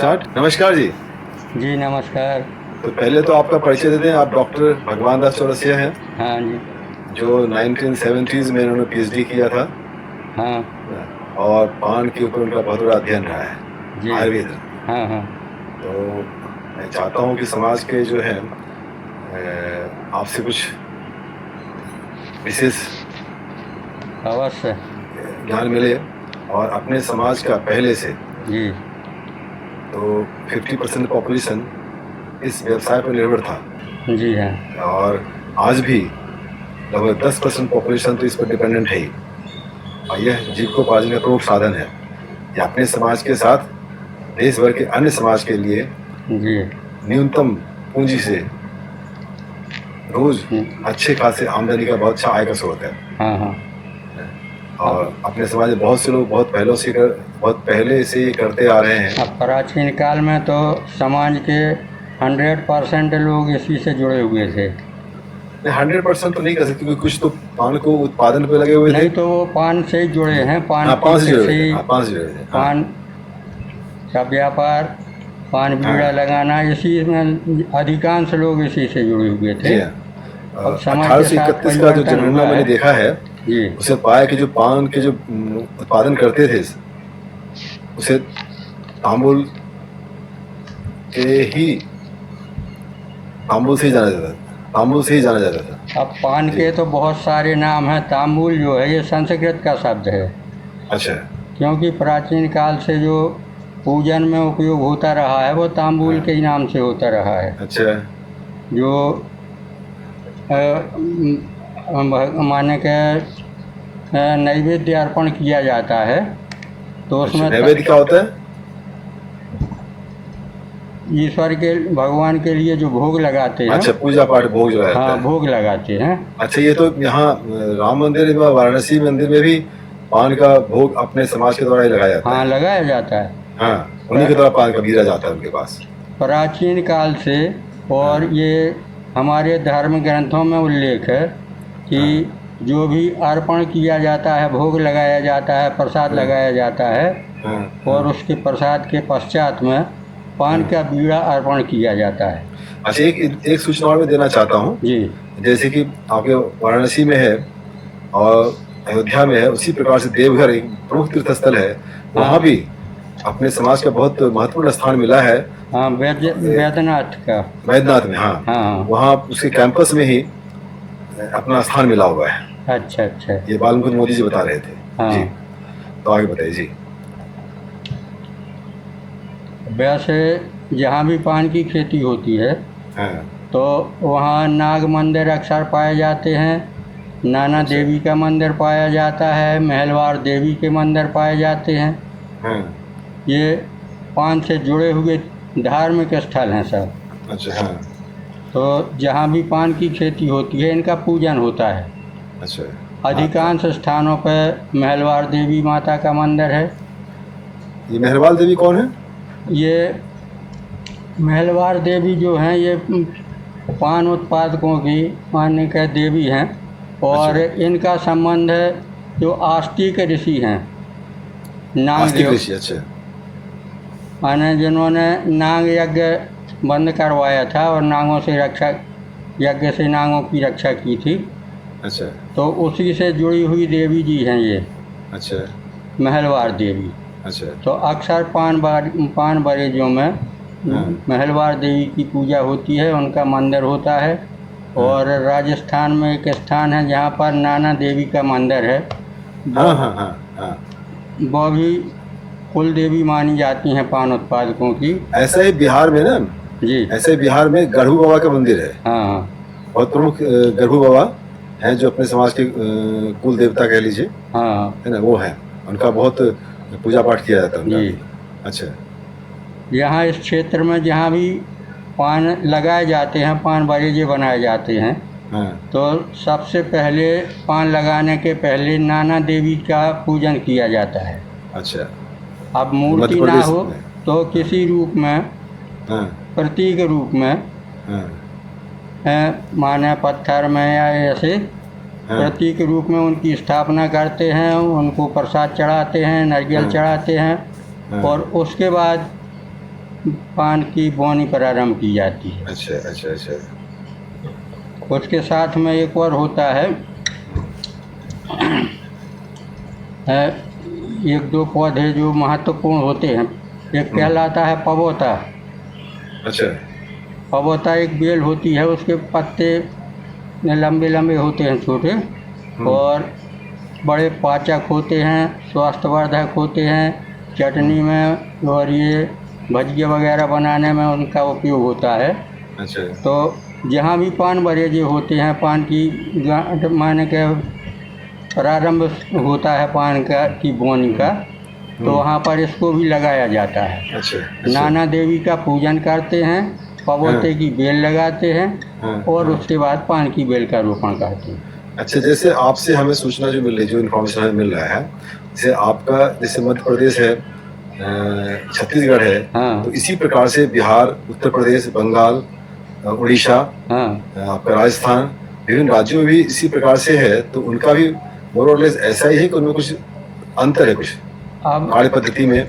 Start. नमस्कार जी। जी नमस्कार। तो पहले तो आपका परिचय दे दें। आप डॉक्टर भगवान दास चौरसिया हैं, हाँ जी। जो 1970s में उन्होंने पीएचडी किया था हाँ और पान के ऊपर उनका बहुत बड़ा अध्ययन रहा है, जी। आयुर्वेद। हाँ हाँ। तो मैं चाहता हूँ कि समाज के जो है आपसे कुछ विशेष अवश्य। ज्ञान मिले और अपने समाज का पहले से जी तो 50% पॉपुलेशन इस व्यवसाय पर निर्भर था जी। हाँ और आज भी लगभग 10% पॉपुलेशन तो इस पर डिपेंडेंट है ही, और यह जीविकोपार्जन का प्रमुख साधन है। यह अपने समाज के साथ देश भर के अन्य समाज के लिए जी। न्यूनतम पूंजी से रोज अच्छे खासे आमदनी का बहुत अच्छा आय का स्रोत है। हाँ हाँ। और अपने समाज में बहुत से लोग बहुत पहले से ये करते आ रहे हैं। अब प्राचीन काल में तो समाज के 100% लोग इसी से जुड़े हुए थे। 100% तो नहीं कर सकते, क्योंकि कुछ तो पान को उत्पादन पे लगे हुए थे। नहीं तो वो पान से ही जुड़े हैं। पान की पान से जुड़े हुए कृषि, थे। पान से जुड़े हुए थे। पान का व्यापार, पान बीड़ा लगाना, इसी में अधिकांश लोग इसी से जुड़े हुए थे। अब समय के साथ 1831 का जो परिवर्तन जनगणना हुआ मैंने है। देखा है, जी उसे पाया कि जो पान के जो उत्पादन करते थे उसे तांबुल तांबुल से ही जाना जाता था। तांबुल से ही जाना जाता था। अब पान के तो बहुत सारे नाम हैं। तांबुल जो है ये संस्कृत का शब्द है। अच्छा। क्योंकि प्राचीन काल से जो पूजन में उपयोग होता रहा है वो तांबुल के ही नाम से होता रहा है। अच्छा। जो माने के नैवेद्य अर्पण किया जाता है तो उसमें नैवेद्य क्या होता है? ईश्वर के भगवान के लिए जो भोग लगाते हैं। अच्छा, पूजा पाठ भोग जो है। हाँ, भोग लगाते हैं। अच्छा, ये तो यहाँ राम मंदिर में, वाराणसी मंदिर में भी पान का भोग अपने समाज के द्वारा ही लगाया जाता है। हाँ, लगाया जाता है। हाँ, उन्हीं के द्वारा पान का बीरा जाता है उनके पास प्राचीन काल से। और ये हमारे धर्म ग्रंथों में उल्लेख है कि जो भी अर्पण किया जाता है, भोग लगाया जाता है, प्रसाद लगाया जाता है, और उसके प्रसाद के पश्चात में पान का बीड़ा अर्पण किया जाता है। अच्छा, एक सूचना और मैं देना चाहता हूँ जी। जैसे कि आपके वाराणसी में है और अयोध्या में है, उसी प्रकार से देवघर एक प्रमुख तीर्थ स्थल है। वहाँ भी अपने समाज का बहुत महत्वपूर्ण स्थान मिला है। हाँ, वैद्यनाथ का। वैद्यनाथ में, हाँ हाँ। वहाँ उसके कैंपस में ही अपना स्थान मिला हुआ है। अच्छा अच्छा। ये बालमुकुंद मोदी जी बता रहे थे। हाँ जी, तो आगे बताइए जी। वैसे जहाँ भी पान की खेती होती है तो वहाँ नाग मंदिर अक्सर पाए जाते हैं। नाना देवी का मंदिर पाया जाता है। महलवार देवी के मंदिर पाए जाते हैं। ये पान से जुड़े हुए धार्मिक स्थल हैं सब। अच्छा। हाँ। तो जहाँ भी पान की खेती होती है इनका पूजन होता है। अच्छा। अधिकांश स्थानों पर महलवार देवी माता का मंदिर है। ये महलवार देवी कौन है? ये महलवार देवी जो हैं ये पान उत्पादकों की मान्य के देवी हैं। और इनका संबंध है जो आस्तिक ऋषि हैं, नाग ऋषि। अच्छा। माने जिन्होंने नाग यज्ञ बंद करवाया था और नागों से रक्षा, यज्ञ से नागों की रक्षा की थी। अच्छा। तो उसी से जुड़ी हुई देवी जी हैं ये। अच्छा। महलवार देवी। अच्छा। तो अक्सर पान बरेजों में महलवार देवी की पूजा होती है, उनका मंदिर होता है। और राजस्थान में एक स्थान है जहाँ पर नाना देवी का मंदिर है। वो भी कुल देवी मानी जाती हैं पान उत्पादकों की। ऐसा ही बिहार में ना जी, ऐसे बिहार में गढ़ू बाबा का मंदिर है। हाँ, बहुत प्रमुख गढ़ू बाबा हैं जो अपने समाज के कुल देवता कह लीजिए। हाँ, है ना, वो है। उनका बहुत पूजा पाठ किया जाता है उनका भी। अच्छा। यहाँ इस क्षेत्र में जहाँ भी पान लगाए जाते हैं, पान बरेजे बनाए जाते हैं, तो सबसे पहले पान लगाने के पहले नाना देवी का पूजन किया जाता है। अच्छा। अब मूर्ति ना हो तो किसी रूप में, प्रतीक रूप में, माने पत्थर में या ऐसे प्रतीक रूप में उनकी स्थापना करते हैं। उनको प्रसाद चढ़ाते हैं, नारियल चढ़ाते हैं। और उसके बाद पान की बोनी प्रारंभ की जाती है। अच्छा अच्छा अच्छा। उसके साथ में एक और होता है, एक दो पौधे जो महत्वपूर्ण होते हैं। एक कहलाता है पबोता। अच्छा। पबोता एक बेल होती है, उसके पत्ते लंबे लंबे होते हैं, छोटे, और बड़े पाचक होते हैं, स्वास्थ्यवर्धक होते हैं। चटनी में और ये भजिया वगैरह बनाने में उनका उपयोग होता है। अच्छा। तो जहाँ भी पान बरेजे होते हैं, पान की माने के प्रारंभ होता है पान का की बोनी का, तो वहाँ पर इसको भी लगाया जाता है। अच्छा, नाना देवी का पूजन करते हैं, पबोते की बेल लगाते हैं, और उसके बाद पान की बेल का रोपण करते हैं। अच्छा, जैसे आपसे हमें सूचना जो मिल रही, जो इन्फॉर्मेशन हमें मिल रहा है, जैसे आपका जैसे मध्य प्रदेश है, छत्तीसगढ़ है, तो इसी प्रकार से बिहार, उत्तर प्रदेश, बंगाल, उड़ीसा, आपका राजस्थान, विभिन्न राज्यों में भी इसी प्रकार से है। तो उनका भी मोर और लेस ऐसा ही है कि उनमें कुछ अंतर है, कुछ कार्य पद्धति में?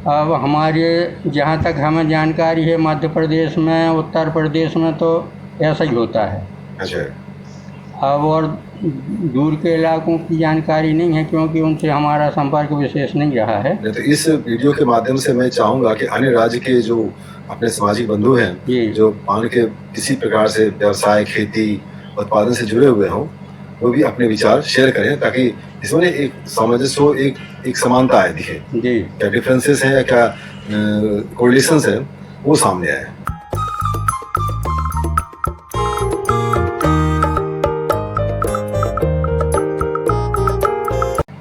अब हमारे जहाँ तक हमें जानकारी है, मध्य प्रदेश में, उत्तर प्रदेश में तो ऐसा ही होता है। अच्छा। अब और दूर के इलाकों की जानकारी नहीं है, क्योंकि उनसे हमारा संपर्क विशेष नहीं रहा है। तो इस वीडियो के माध्यम से मैं चाहूँगा कि अन्य राज्य के जो अपने सामाजिक बंधु हैं, जो पान के किसी प्रकार से व्यवसाय, खेती, उत्पादन से जुड़े हुए हों, वो भी अपने विचार शेयर करें, ताकि इसमें एक सामंजस्य हो, एक समानता आए, दिखे जी, क्या डिफरेंसेस हैं या क्या कोरिलेशंस हैं, वो सामने आए।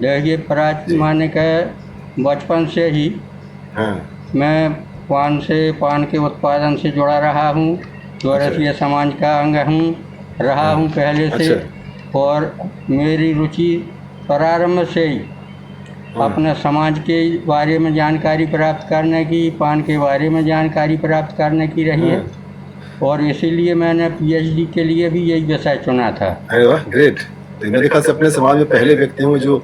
देखिए, प्राचीन माने का बचपन से ही मैं पान के उत्पादन से जुड़ा रहा हूँ। चौरसिया समाज का अंग रहा हूँ पहले से। और मेरी रुचि प्रारंभ से ही अपने समाज के बारे में जानकारी प्राप्त करने की, पान के बारे में जानकारी प्राप्त करने की रही है। और इसीलिए मैंने PhD के लिए भी यही विषय चुना था। अरे वाह, ग्रेट। तो मेरे ख्याल से अपने समाज में पहले व्यक्ति हूँ जो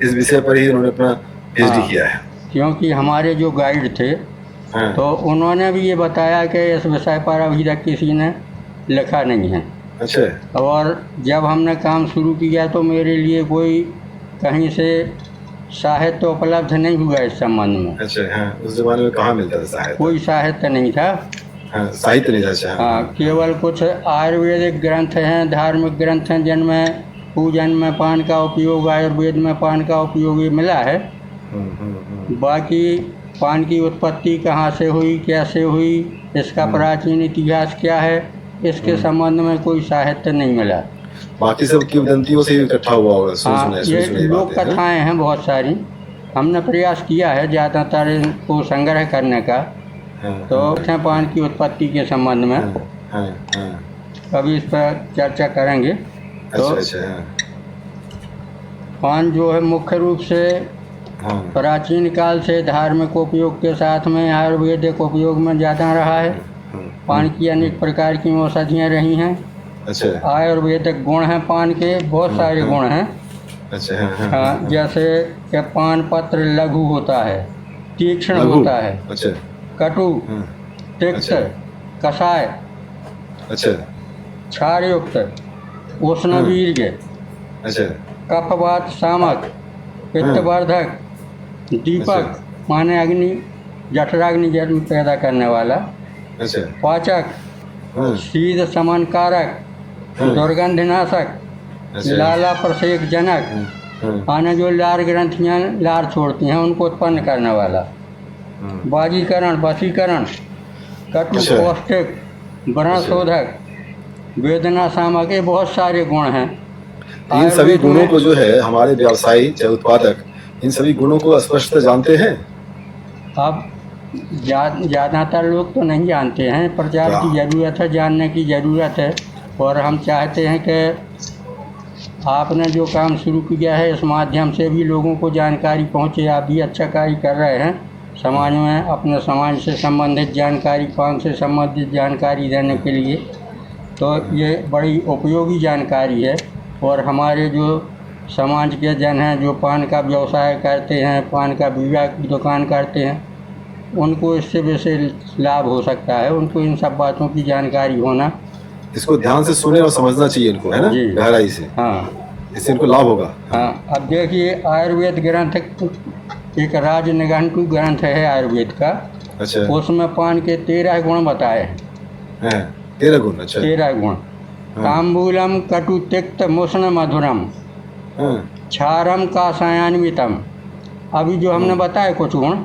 इस विषय पर ही उन्होंने अपना PhD किया है। क्योंकि हमारे जो गाइड थे, तो उन्होंने भी ये बताया कि इस विषय पर अभी तक किसी ने लिखा नहीं है। अच्छा। और जब हमने काम शुरू किया तो मेरे लिए कोई कहीं से साहित्य उपलब्ध नहीं हुआ इस संबंध में। अच्छा, उस जमाने में कहाँ मिलता था साहित्य? कोई साहित्य नहीं था। साहित्य नहीं था। केवल कुछ आयुर्वेदिक ग्रंथ हैं, धार्मिक ग्रंथ हैं, जिनमें पूजन में पान का उपयोग, आयुर्वेद में पान का उपयोग ये मिला है। बाकी पान की उत्पत्ति कहाँ से हुई, कैसे हुई, इसका प्राचीन इतिहास क्या है, इसके संबंध में कोई साहित्य नहीं मिला। बाकी सब किंवदंतियों से इकट्ठा हुआ होगा। ये लोक कथाएं हैं बहुत सारी। हमने प्रयास किया है ज़्यादातर इनको संग्रह करने का। तो पान की उत्पत्ति के संबंध में कभी इस पर चर्चा करेंगे। तो पान जो है मुख्य रूप से प्राचीन काल से धार्मिक उपयोग के साथ में आयुर्वेदिक उपयोग में ज़्यादा रहा है। पान की अनेक प्रकार की औषधियाँ रही हैं। अच्छा। आयुर्वेदिक गुण हैं पान के, बहुत सारे गुण हैं। अच्छा। जैसे कि पान पत्र लघु होता है, तीक्ष्ण होता है, कटु, तिक्त, कषाय, क्षारयुक्त, उष्णवीर्य, कफवात शामक, पित्तवर्धक, दीपक माने अग्नि, जठराग्नि जन्म पैदा करने वाला, पाचक, शीत शमन कारक, दुर्गंधनाशक, लाला प्रसेक जनक, माने जो लार ग्रंथियाँ लार छोड़ती हैं उनको उत्पन्न करने वाला, बाजीकरण, वशीकरण, कटु, पौष्टिक, व्रणशोधक, वेदना शामक, ये बहुत सारे गुण हैं। इन सभी गुणों को जो है हमारे व्यवसायी चाहे उत्पादक इन सभी गुणों को स्पष्ट जानते हैं। अब ज़्यादातर लोग तो नहीं जानते हैं। प्रचार की ज़रूरत है, जानने की ज़रूरत है। और हम चाहते हैं कि आपने जो काम शुरू किया है इस माध्यम से भी लोगों को जानकारी पहुँचे। आप भी अच्छा कार्य कर रहे हैं समाज में, अपने समाज से संबंधित जानकारी, पान से संबंधित जानकारी देने के लिए। तो ये बड़ी उपयोगी जानकारी है। और हमारे जो समाज के जन हैं जो पान का व्यवसाय करते हैं, पान का बीड़ा की दुकान करते हैं, उनको इससे वैसे लाभ हो सकता है, उनको इन सब बातों की जानकारी होना। इसको ध्यान से सुने और समझना चाहिए इनको, है ना, जी। गहराई से। हाँ इससे इनको लाभ होगा। हाँ। अब देखिए आयुर्वेद ग्रंथ एक राजनिघंटु ग्रंथ है आयुर्वेद का। अच्छा। उसमें पान के 13 गुण बताए हैं 13 गुण। अच्छा। 13 गुण। तांबूलम कटु तिक्त मुष्ण मधुरम क्षारम कासायान्वितम। अभी जो हमने बताए कुछ गुण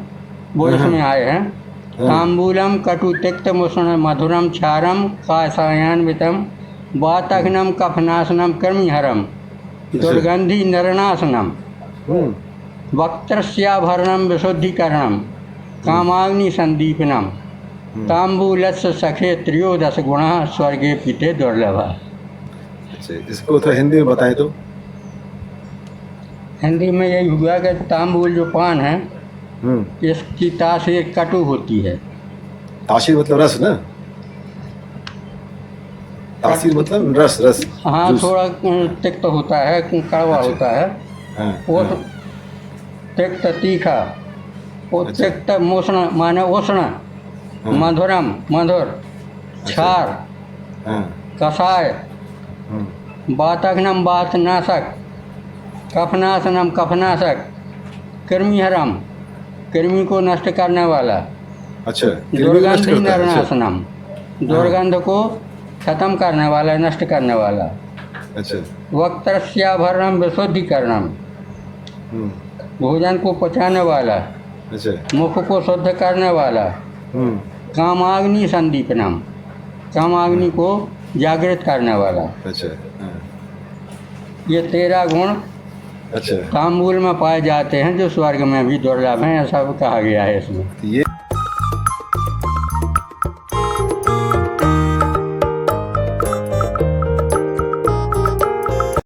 वो इसमें आए हैं। तांबूलम कटु तिक्त मुष्ण मधुरम क्षारम कासायान्वितम वातघ्नम कफनाशनम कृमिहरम दुर्गंधि नरनाशनम वक्त्रस्याभरणम विशुद्धिकरणम कामाग्नि संदीपनम तांबूलस्य सखे त्रयोदश गुण स्वर्गे पीते दुर्लभ। अच्छा, इसको तो हिंदी में बताएं तो। हिंदी में यही हुआ कि तांबूल जो पान है इसकी तासीर कटु होती है। तासीर मतलब रस ना, तासीर मतलब रस। रस हाँ, थोड़ा तिक्त होता है, कड़वा होता है। वो तिक्त तीखा, वो तिक्त मुष्ण माने उष्ण, मधुरम मधुर, क्षार कषाय, वातघ्नम वातनाशक, कफनाशनम कफनाशक, कृमिहरम कृमि को नष्ट करने वाला। अच्छा। दुर्गंधि नरनाशनम दुर्गंध को खत्म करने वाला, नष्ट करने वाला। अच्छा। वक्त्रस्याभरणम विशुद्धिकरणम भोजन को पचाने वाला। अच्छा। मुख को शुद्ध करने वाला। कामाग्नि संदीपनम कामाग्नि को जागृत करने वाला। अच्छा। ये 13 गुण अच्छा तांबूल में पाए जाते हैं जो स्वर्ग में भी दुर्लभ हैं, ऐसा कहा गया है इसमें। ये